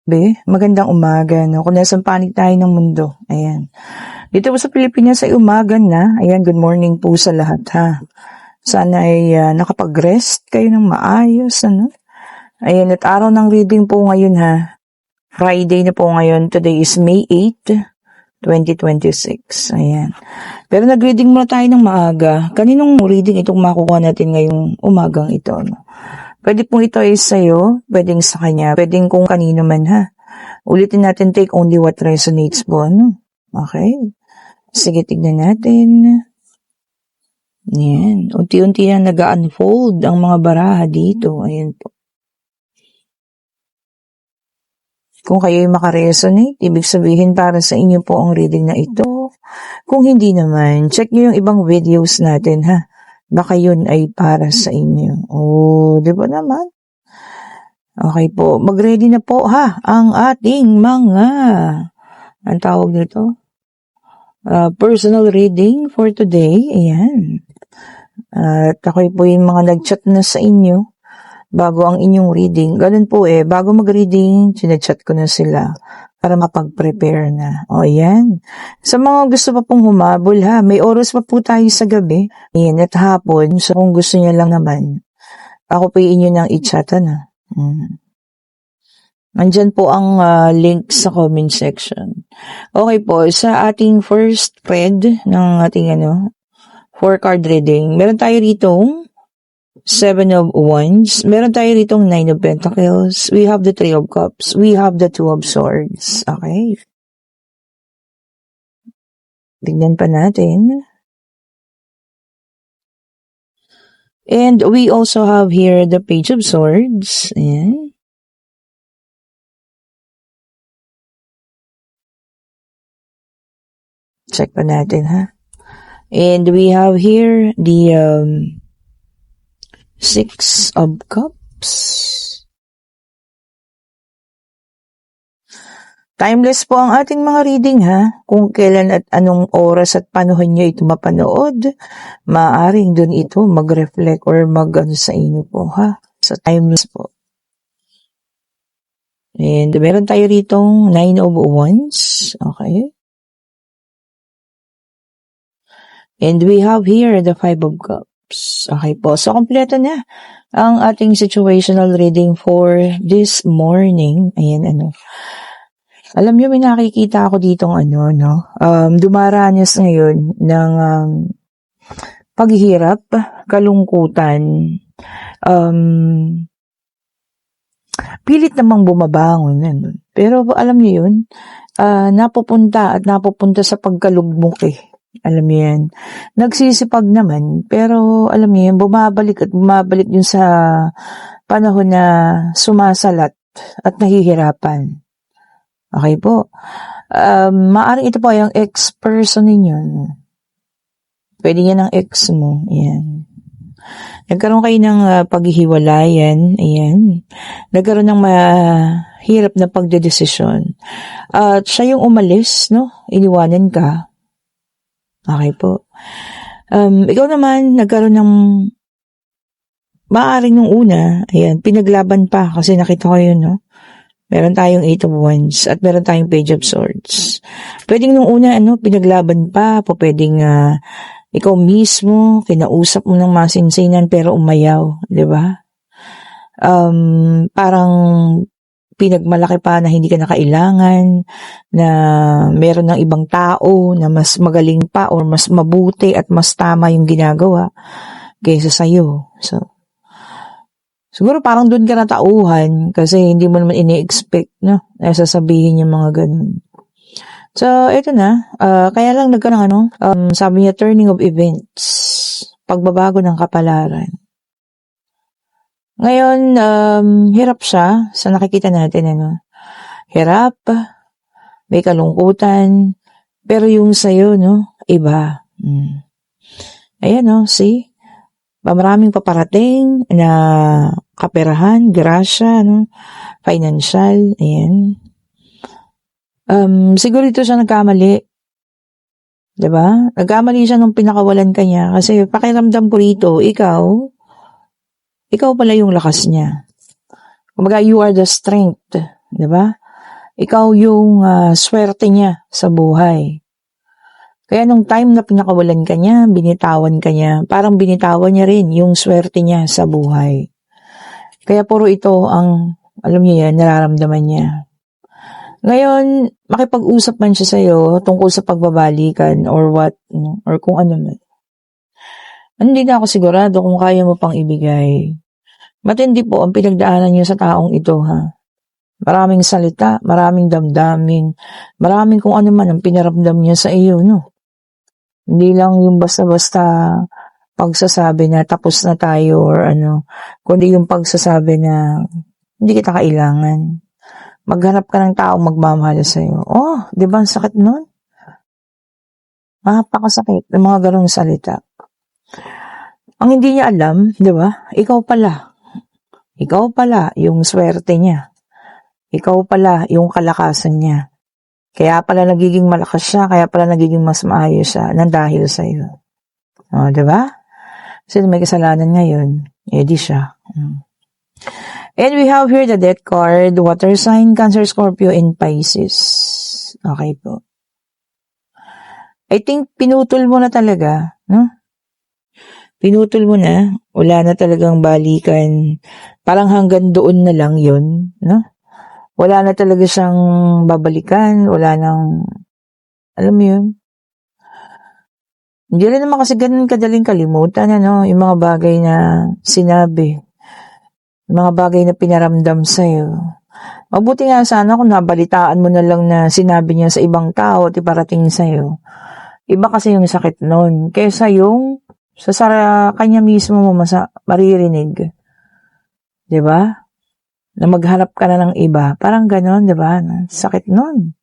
Magandang umaga, no? Kung nasaan panig tayo ng mundo. Ayan. Dito po sa Pilipinas ay umaga na. Ayan, good morning po sa lahat, ha? Sana ay nakapag-rest kayo ng maayos, ano? Ayan, at araw ng reading po ngayon, ha? Friday na po ngayon. Today is May 8, 2026. Ayan. Pero nag-reading muna tayo ng maaga. Kaninong reading itong makukuha natin ngayong umagang ito, no? Pwede pong ito ay sa'yo, pwedeng sa kanya, pwedeng kung kanino man, ha. Ulitin natin, take only what resonates po, no? Okay. Sige, tignan natin. Yan. Unti-unti na nag-unfold ang mga baraha dito. Ayan po. Kung kayo'y makaresonate, ibig sabihin para sa inyo po ang reading na ito. Kung hindi naman, check nyo yung ibang videos natin, ha. Baka yun ay para sa inyo. Oh, di ba naman? Okay po. Mag-ready na po, ha, ang ating mga, ang tawag nito? Personal reading for today. Ayan. At ako'y po yung mga nag-chat na sa inyo bago ang inyong reading. Ganun po bago mag-reading, sinachat ko na sila para mapag-prepare na. O, ayan. Sa mga gusto pa pong humabol, ha, may oras pa po tayo sa gabi. Ayan, at hapon. So, kung gusto niya lang naman, ako po inyo nang i-chat na. Nandyan po ang link sa comment section. Okay po, sa ating first read ng ating 4-card reading, meron tayo ritong 7 of Wands. Meron tayo ritong 9 of Pentacles. We have the 3 of Cups. We have the 2 of Swords. Okay. Tignan pa natin. And we also have here the Page of Swords. Ayan. Check pa natin, ha. And we have here the 6 of Cups. Timeless po ang ating mga reading, ha. Kung kailan at anong oras at panahon nyo ito mapanood, maaaring dun ito mag-reflect or sa inyo po, ha. Sa timeless po. And meron tayo ritong 9 of Wands. Okay. And we have here the 5 of Cups. Okay po. So, kompleto na ang ating situational reading for this morning. Ayan, Alam niyo, may nakikita ako ditong dumaranas ngayon ng paghihirap, kalungkutan, pilit namang bumabangon. Pero alam niyo yun, napupunta sa pagkalugmok Alam niyo yan. Nagsisipag naman, pero alam niyo yan, bumabalik yun sa panahon na sumasalat at nahihirapan. Okay po. Maaring ito po yung ex-person ninyo. Pwede yan ng ex mo. Ayan. Nagkaroon kayo ng paghihiwalayan. Ayan. Nagkaroon ng mahirap na pagdedesisyon. At siya yung umalis, iniwanan ka. Okay po. Ikaw naman, nagkaroon ng maaaring nung una, ayan, pinaglaban pa kasi nakita ko yun, Meron tayong 8 of Wands at meron tayong Page of Swords. Pwedeng nung una, pinaglaban pa, pwedeng ikaw mismo, kinausap mo ng masinsinan pero umayaw, di ba? Parang pinagmalaki pa na hindi ka na kailangan, na meron ng ibang tao na mas magaling pa or mas mabuti at mas tama yung ginagawa kaysa sa'yo. So, siguro parang doon ka natauhan kasi hindi mo naman ini-expect na sasabihin yung mga ganun. So, ito na. Kaya lang nagkaroon sabi niya, turning of events. Pagbabago ng kapalaran. Ngayon, hirap siya sa nakikita natin, Hirap, may kalungkutan, pero yung sa'yo, iba. Ayan, see? Maraming paparating na kaperahan, grasya, financial, ayan. Siguro ito siya nagkamali. Diba? Nagkamali siya nung pinakawalan ka niya kasi pakiramdam ko rito, ikaw pala yung lakas niya. Kumbaga, you are the strength. Diba? ikaw yung swerte niya sa buhay. Kaya nung time na pinakawalan ka niya, binitawan ka niya, parang binitawan niya rin yung swerte niya sa buhay. Kaya puro ito ang, alam niya yan, nararamdaman niya. Ngayon, makipag-usap man siya sa'yo tungkol sa pagbabalikan or what, or kung ano man. Hindi na ako sigurado kung kaya mo pang ibigay. Matindi po ang pinagdaanan niyo sa taong ito, ha? Maraming salita, maraming damdamin, maraming kung ano man ang pinaramdam niya sa iyo, no? Hindi lang yung basta-basta pagsasabi na tapos na tayo or ano, kundi yung pagsasabi na hindi kita kailangan. Maghanap ka ng taong magmamahal sa'yo. Oh, di ba ang sakit nun? Napakasakit ng mga ganong salita. Ang hindi niya alam, di ba? Ikaw pala. Ikaw pala yung swerte niya. Ikaw pala yung kalakasan niya. Kaya pala nagiging malakas siya, kaya pala nagiging mas maayos siya nang dahil sa iyo. O, di ba? Kasi may kasalanan ngayon, di siya. And we have here the death card, water sign, Cancer, Scorpio, and Pisces. Okay po. I think pinutol mo na talaga, no? Pinutol mo na, wala na talagang balikan. Parang hanggang doon na lang yun, no? Wala na talaga siyang babalikan, wala nang, alam mo yun? Hindi rin naman kasi ganun kadaling kalimutan, ano? Yung mga bagay na sinabi, yung mga bagay na pinaramdam sa'yo. Mabuti nga sana kung nabalitaan mo na lang na sinabi niya sa ibang tao at iparating sa'yo. Iba kasi yung sakit nun, kaysa yung sa kanya mismo mo maririnig. Diba? Na maghanap ka na ng iba. Parang ganon, diba? Sakit nun.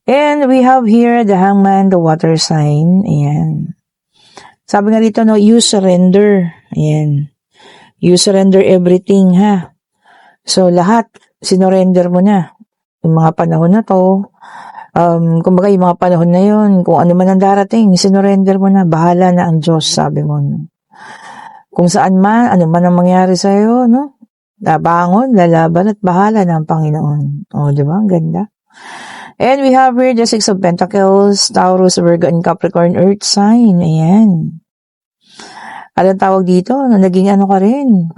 And we have here the hangman, the water sign. Ayan. Sabi nga dito, no, you surrender. Ayan. You surrender everything, ha? So, lahat, sinorender mo na. Yung mga panahon na to, kumbaga yung mga panahon na yun, kung ano man ang darating, sinorender mo na, bahala na ang Diyos, sabi mo. Kung saan man, ano man ang mangyari sa'yo, no? Labangon, lalaban at bahala na ang Panginoon. O, di ba? Ang ganda. And we have here the Six of Pentacles, Taurus, Virgo, and Capricorn, Earth sign. Ayan. Anong tawag dito? Naging ano ka rin?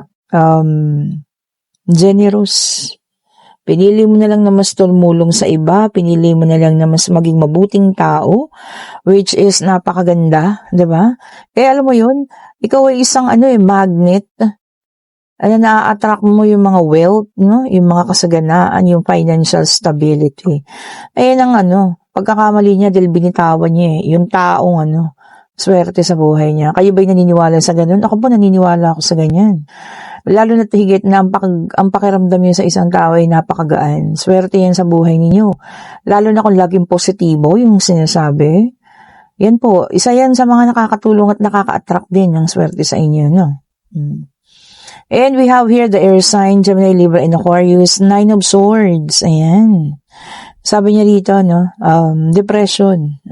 Generous. Pinili mo na lang na mas tumulong sa iba, pinili mo na lang na mas maging mabuting tao, which is napakaganda, 'di ba? Kaya alam mo 'yun, ikaw ay isang magnet. Na-attract mo yung mga wealth, no? Yung mga kasaganaan, yung financial stability. Ayan ang pagkakamali niya dahil binitawan niya yung taong swerte sa buhay niya. Kayo ba'y naniniwala sa ganun? Ako po naniniwala ako sa ganyan. Lalo na higit na ang pakiramdam niyo sa isang tao ay napakagaan. Swerte yan sa buhay ninyo. Lalo na kung laging positibo yung sinasabi. Yan po, isa yan sa mga nakakatulong at nakaka-attract din ng swerte sa inyo, no? And we have here the air sign, Gemini, Libra, and Aquarius, Nine of Swords. Ayan. Sabi niya dito, depression.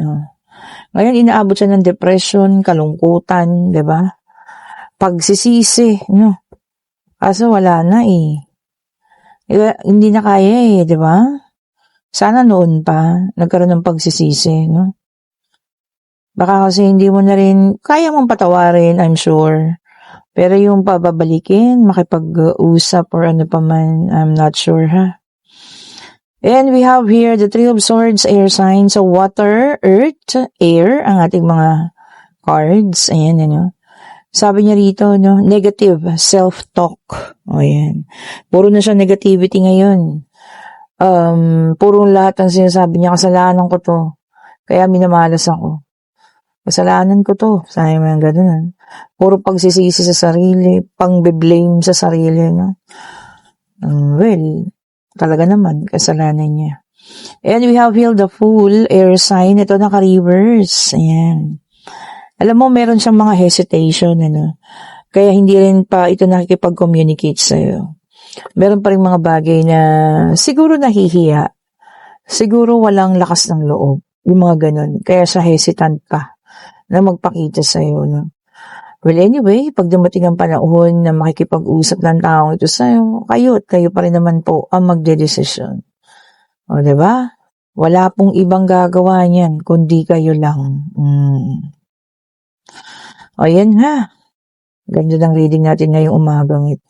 Ngayon, inaabot siya ng depression, kalungkutan, di ba? Pagsisisi, Kaso wala na hindi na kaya di ba? Sana noon pa, nagkaroon ng pagsisisi, no? Baka kasi hindi mo na rin, kaya mong patawarin, I'm sure. Pero yung pababalikin, makipag-usap or ano pa man, I'm not sure, ha? And we have here the Three of Swords, air sign. So, water, earth, air, ang ating mga cards. Ayan, Sabi niya rito, negative self-talk. O, yan. Puro na siya negativity ngayon. Puro lahat ang sinasabi niya, kasalanan ko to. Kaya minamalas ako. Kasalanan ko to. Sabi mo yung ganun. Puro pagsisisi sa sarili, pang-blame sa sarili. Well, talaga naman, kasalanan niya. And we have here the Fool, air sign. Ito naka-reverse. Ayan. Alam mo, meron siyang mga hesitation, Kaya hindi rin pa ito nakikipag-communicate sa'yo. Meron pa rin mga bagay na siguro nahihiya. Siguro walang lakas ng loob. Yung mga ganun. Kaya siya hesitant pa na magpakita sa'yo, Well, anyway, pag dumating ang panahon na makikipag-usap ng taong ito sa'yo, kayo pa rin naman po ang magdedesisyon. O, 'di ba? Wala pong ibang gagawa niyan kundi kayo lang. O, yan ha. Ganda ng reading natin ngayong umagang ito.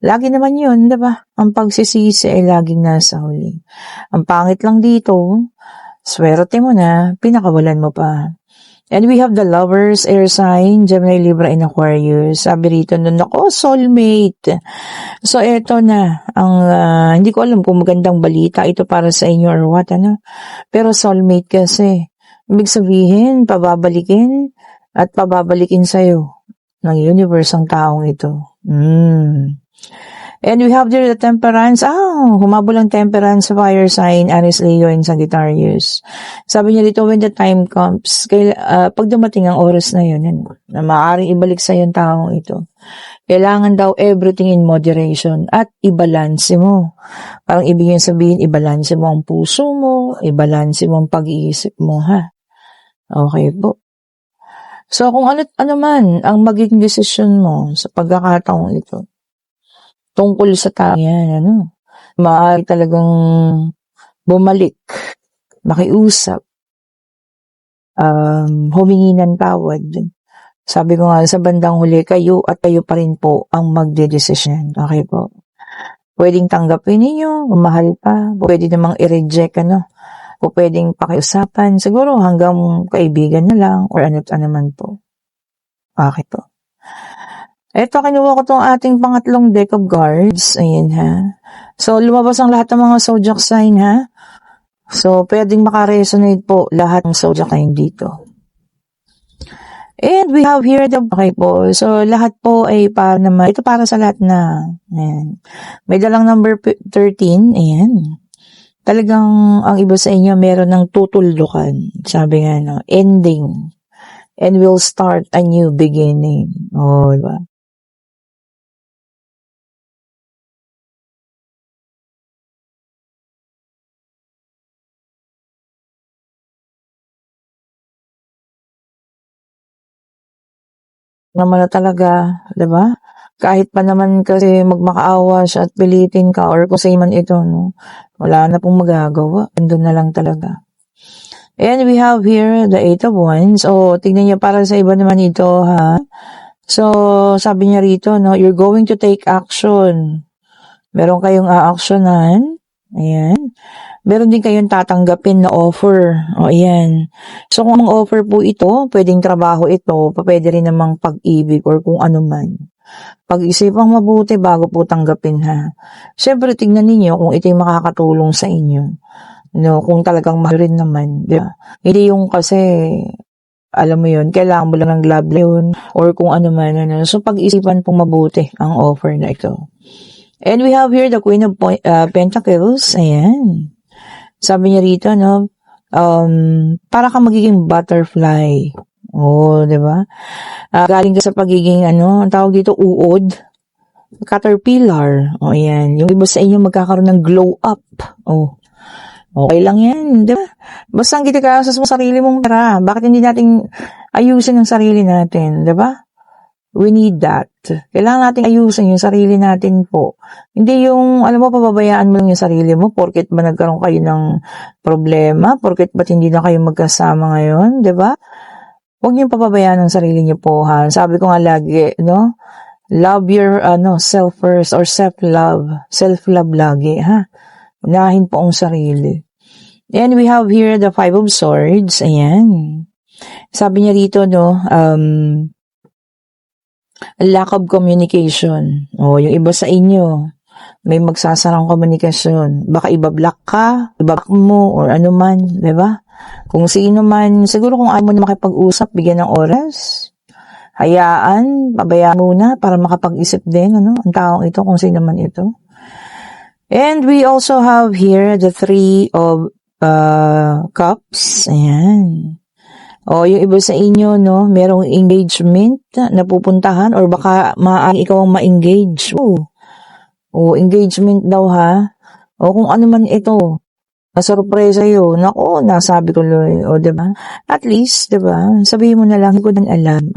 Lagi naman yun, 'di ba? Ang pagsisisi ay laging nasa huli. Ang pangit lang dito, swerte mo na, pinakawalan mo pa. And we have the Lovers, air sign, Gemini, Libra, and Aquarius. Sabi rito nun, ako, soulmate. So, eto na. Hindi ko alam kung magandang balita ito para sa inyo or what, ano. Pero soulmate kasi. Ibig sabihin, pababalikin at pababalikin sa'yo ng universe ang taong ito. And we have there the Temperance. Humabol ang Temperance, fire sign, Aries, Leo, and Sagittarius. Sabi niya dito, when the time comes, pag dumating ang oras na yun, na maaaring ibalik sa yung taong ito, kailangan daw everything in moderation at ibalanse mo. Parang ibig sabihin, ibalanse mo ang puso mo, ibalanse mo ang pag-iisip mo, ha? Okay po. So, kung ano man ang magiging desisyon mo sa pagkakataong ito, tungkol sa tao yan, maaari talagang bumalik, makiusap, humingi ng tawad. Sabi ko nga, sa bandang huli, kayo at kayo pa rin po ang magdedesisyon. Okay po. Pwedeng tanggapin ninyo, mahal pa, pwede namang i-reject, o pwedeng pakiusapan, siguro hanggang kaibigan na lang, or ano't naman po. Okay po. Eto, kinuha ko tong ating pangatlong deck of cards. Ayan, ha. So, lumabas ang lahat ng mga zodiac sign, ha. So, pwedeng makaresonate po lahat ng zodiac sign dito. And we have here okay po. So, lahat po ay para naman. Ito para sa lahat na. Ayan. May dalang number 13. Ayan. Talagang ang iba sa inyo meron ng tutuldukan. Sabi nga, ending. And we'll start a new beginning. Diba? Naman na talaga, 'di ba? Kahit pa naman kasi magmakaawa siya at pilitin ka or kung sa'yo man ito, wala na pong magagawa. Andun na lang talaga. And we have here the 8 of Wands. Tingnan niyo para sa iba naman ito, ha? So, sabi niya rito, you're going to take action. Meron kayong a-actionan. Ayan. Meron din kayong tatanggapin na offer. Ayan. So, kung ang offer po ito, pwedeng trabaho ito, pwede rin namang pag-ibig or kung ano man. Pag-isipang mabuti bago po tanggapin, ha. Siyempre, tignan ninyo kung ito'y makakatulong sa inyo. Kung talagang mahal rin naman. Diba? Hindi yung kasi, alam mo yun, kailangan mo lang ng love yun or kung ano man. So, pag-isipan pong mabuti ang offer na ito. And we have here the Queen of Pentacles. Ayan. Sabi niya rito, para kang magiging butterfly. Di ba? Galing ka sa pagiging, ang tawag dito, uod. Caterpillar. Ayan. Yung iba sa inyo magkakaroon ng glow up. Okay lang yan, di ba? Basta ang kita sa sarili mong pera. Bakit hindi natin ayusin ang sarili natin, di ba? We need that. Kailangan natin ayusin yung sarili natin po. Hindi yung, pababayaan mo lang yung sarili mo porket ba nagkaroon kayo ng problema, porket ba't hindi na kayo magkasama ngayon, di ba? Huwag niyong pababayaan ang sarili niyo po, ha? Sabi ko nga lagi, love your, self first or self-love. Self-love lagi, ha? Unahin po ang sarili. And we have here the 5 of Swords. Ayan. Sabi niya rito, lack of communication. Yung iba sa inyo, may magsasarang komunikasyon. Baka iba-block ka, iba-block mo, or ano man, di ba? Kung sino man, siguro kung ayaw mo na makipag-usap, bigyan ng oras. Hayaan, pabayaan muna para makapag-isip din, ang taong ito, kung sino man ito. And we also have here the 3 of Cups. Ayan. Yung iba sa inyo, merong engagement na pupuntahan or baka maaari ikaw ang ma-engage. Engagement daw, ha? Kung ano man ito, nasurpresa yun. Nako, nasabi ko lang, diba? At least, diba? Sabihin mo na lang, hindi ko nang alam.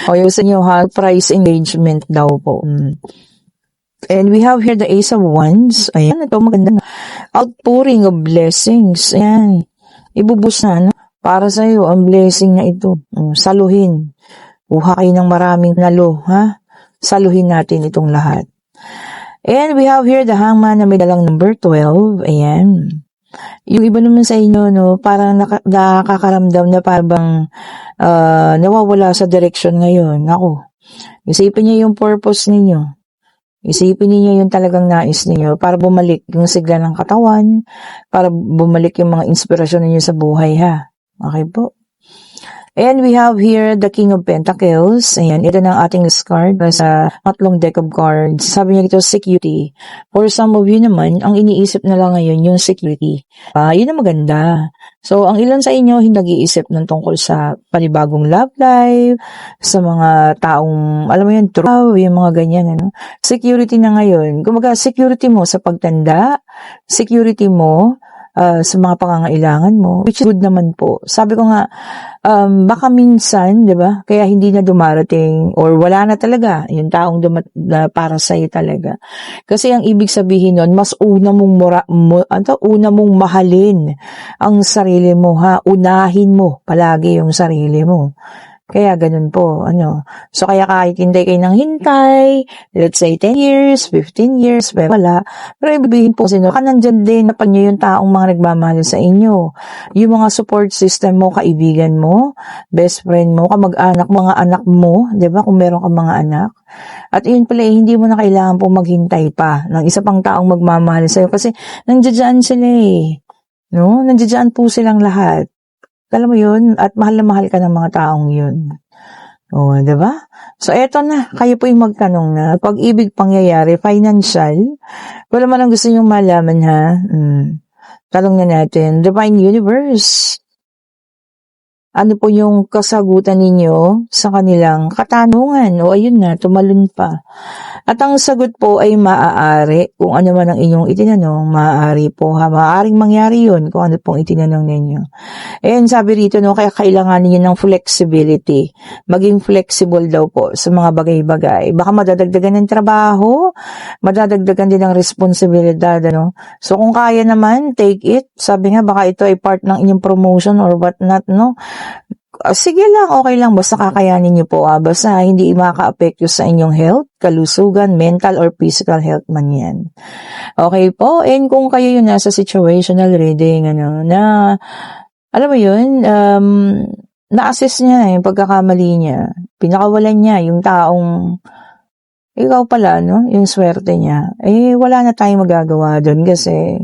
Yung sa inyo, ha? Price engagement daw po. And we have here the Ace of Wands. Ayan, ito maganda. Outpouring of blessings. Ayan. Ibubus na, no? Para sa'yo, ang blessing na ito. Saluhin. Kuha kayo ng maraming nalo, ha? Saluhin natin itong lahat. And we have here the Hangman na may dalang number 12. Ayan. Yung iba naman sa inyo, no, parang nakakaramdam na parang nawawala sa direction ngayon. Ako, isipin niyo yung purpose ninyo. Isipin niyo yung talagang nais niyo para bumalik yung sigla ng katawan, para bumalik yung mga inspirasyon ninyo sa buhay, ha? Okay po. And we have here the King of Pentacles. Ayan, ito na ang ating discard sa tatlong deck of cards. Sabi niya dito, security. For some of you naman, ang iniisip na lang ngayon yung security. Yun ang maganda. So, ang ilan sa inyo hindi nag-iisip ng tungkol sa panibagong love life, sa mga taong, alam mo yun, true, yung mga ganyan, ano? Security na ngayon. Kumaga, security mo sa pagtanda, security mo sa mga pangangailangan mo, which is good naman po. Sabi ko nga, baka minsan, di ba, kaya hindi na dumarating or wala na talaga yung taong para sa'yo talaga. Kasi ang ibig sabihin nun, mas una mong mahalin ang sarili mo, ha? Unahin mo palagi yung sarili mo. Kaya ganun po, ano. So, kaya kahit hintay kayo ng hintay, let's say 10 years, 15 years, wala. Pero ibibihin po sino, nandyan din na panyo yung taong mga nagmamahal sa inyo. Yung mga support system mo, kaibigan mo, best friend mo, kamag-anak, mga anak mo, di ba, kung meron ka mga anak. At yun pala, hindi mo na kailangan po maghintay pa ng isa pang taong magmamahal sa'yo kasi nandiyan sila eh. No? Nandiyan po silang lahat. Alam mo yun, at mahal na mahal ka ng mga taong yun. O, diba? So, eto na, kayo po yung magtanong na, pag-ibig pangyayari, financial, wala man ang gusto nyong malaman, ha? Tanong na natin, Divine Universe, ano po yung kasagutan ninyo sa kanilang katanungan? O, ayun na, tumalun pa. At ang sagot po ay maaari, kung ano man ang inyong itinanong, maaari po, ha? Maaaring mangyari yun kung ano pong itinanong ninyo. And sabi rito, no, kaya kailangan niyo ng flexibility. Maging flexible daw po sa mga bagay-bagay. Baka madadagdagan ng trabaho, madadagdagan din ng responsibilidad, ano. So, kung kaya naman, take it. Sabi nga, baka ito ay part ng inyong promotion or what not, no. Sige lang, okay lang, basta kakayanin niyo po, basta hindi makaka-apekto sa inyong health, kalusugan, mental or physical health man yan. Okay po, and kung kayo yun nasa situational reading, ano, na, alam mo yun, na-assess niya yung pagkakamali niya, pinakawalan niya yung taong, ikaw pala, no, yung swerte niya, wala na tayong magagawa doon kasi,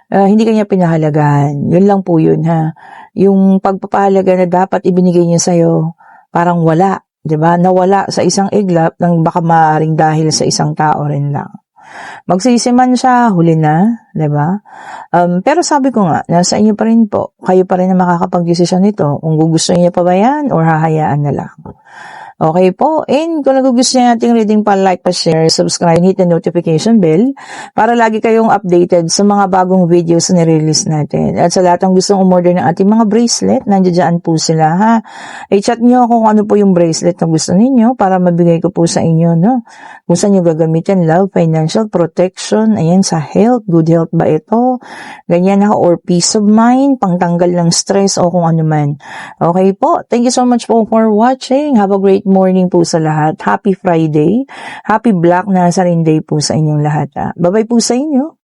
hindi kanya pinahalagahan. Yun lang po yun, ha. Yung pagpapahalaga na dapat ibinigay niya sa'yo, parang wala, di ba? Nawala sa isang iglap ng baka maaaring dahil sa isang tao rin lang. Magsisiman siya, huli na, di ba? Pero sabi ko nga, nasa inyo pa rin po, kayo pa rin na makakapag-desisyon nito, kung gugustuhin niya pa ba yan, or hahayaan na lang. Okay po, and kung nagugustuhan nating reading, pa-like, pa-share, subscribe, hit the notification bell para lagi kayong updated sa mga bagong videos na nire-release natin. At sa lahat ng gustong umorder ng ating mga bracelet, nandiyan po sila, ha. I-chat nyo kung ano po yung bracelet na gusto ninyo para mabigay ko po sa inyo, no. Kung saan nyo gagamitin, love, financial, protection, ayan, sa health, good health ba ito, ganyan ha, or peace of mind, pangtanggal ng stress o kung ano man. Okay po, thank you so much po for watching. Have a great morning po sa lahat. Happy Friday. Happy Black Nazarene Day po sa inyong lahat. Bye-bye po sa inyo.